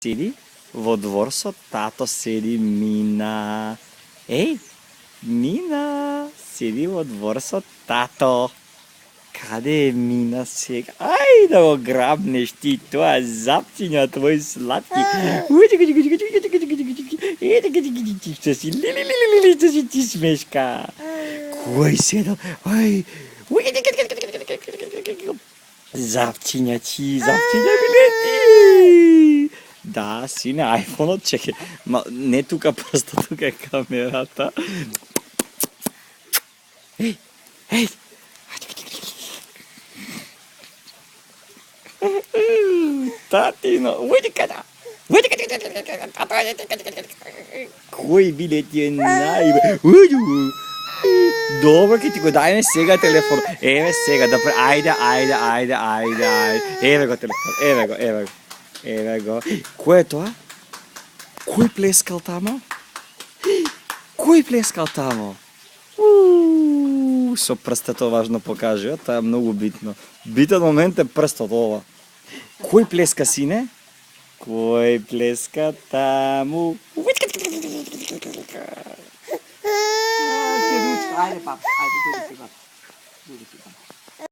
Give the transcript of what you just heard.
седи во двор со тато седи Мина. Еј, Мина, седи во двор со тато. Каде е Мина сега? Ај да го грабнеш ти тоа запчиња твој сладки. Што си лили, што си ти смешка. Кој седел? Ај. Запчиња билети. Да, сине, айфонот, чекай. Не тука просто, тука е камерата. Еј. Татино, кој билети е Добро, ќе ти го дајме сега телефон. Еве сега, ајде. Еве го телефон, еве го. Кој е тоа? Кој плескал тамо? Со прстето важно покажи, тоа е многу битно. Битен момент е прстот ова. Кој плеска, сине? Кој плеска таму?